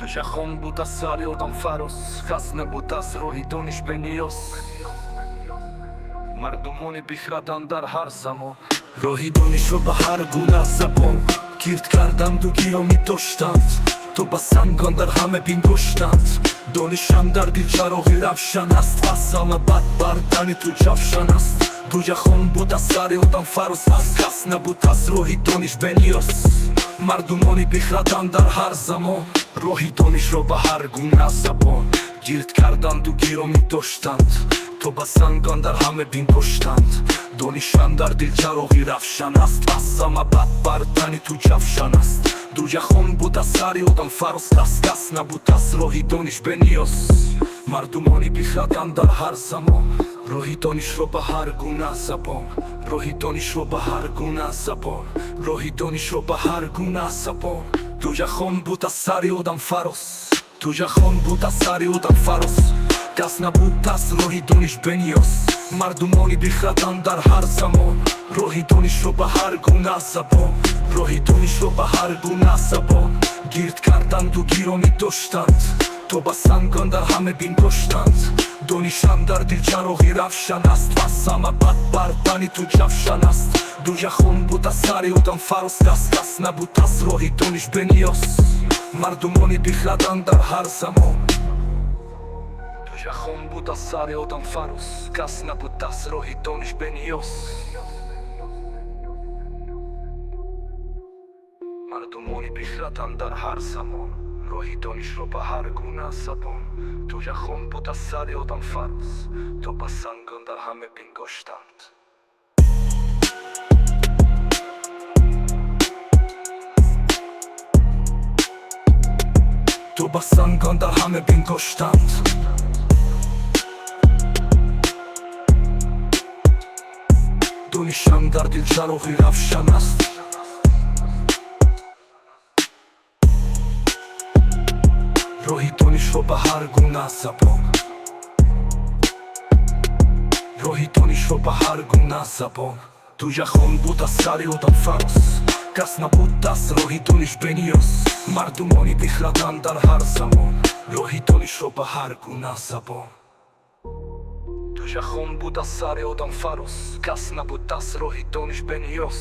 ҷахон буд аз сари одам фароз, кас набуд аз роҳи дониш бениёз. Мардумони бихрад андар ҳар замон, роҳи донишро ба ҳар гуна забон. гирд карданду гиромӣ доштанд, то ба санг андар ҳаме бингоштанд. дониш андар дил чароғи равшан аст, аз ҳама бад бар тани ту ҷавшан аст. ду ҷахон буд аз сари одам фароз, кас набуд аз роҳи дониш бениёз. мардумони бихрад андар ҳар замон, роҳи донишро ба ҳар гуна забон. гирд карданду гиромӣ доштанд, то ба санг андар ҳаме бингоштанд. дониш андар дил чароғи равшан аст, аз ҳама бад бар тани ту ҷавшан аст. ду ҷахон буд аз сари одам фароз, кас набуд аз роҳи дониш бениёз. мардумони бихрад андар ҳар замон, роҳи донишро ба ҳар гуна забон. роҳи донишро ба ҳар гуна забон. роҳи донишро ба ҳар гуна забон. ду ҷахон буд аз сари одам фароз, ду ҷахон буд аз сари одам фароз, кас набуд аз роҳи дониш бениёз. мардумони бихрад андар ҳар замон, роҳи донишро ба ҳар гуна забон. роҳи донишро ба ҳар гуна забон. гирд карданду гиромӣ доштанд, то ба санг андар ҳаме бингоштанд. дониш андар дил чароғи равшан аст, аз ҳама бад бар тани ту ҷавшан аст. ду ҷахон буд аз сари одам фароз, кас набуд аз роҳи дониш бениёз. мардумони бихрад андар ҳар замон, ду ҷахон буд аз сари одам фароз, кас набуд аз роҳи дониш бениёз. мардумони бихрад андар ҳар замон, роҳи донишро ба ҳар гуна забон. ду ҷахон буд аз сари одам фароз, то ба санг андар ҳаме бингоштанд. то ба санг андар ҳаме бингоштанд. дониш андар дил чароғи равшан аст, роҳи донишро ба ҳар гуна забон. роҳи донишро ба ҳар гуна забон. ду ҷахон буд аз сари одам фароз, кас набуд аз роҳи дониш бениёз. мардумони бихрад андар ҳар замон, роҳи донишро ба ҳар гуна забон. ду ҷахон буд аз сари одам фароз, кас набуд аз роҳи дониш бениёз.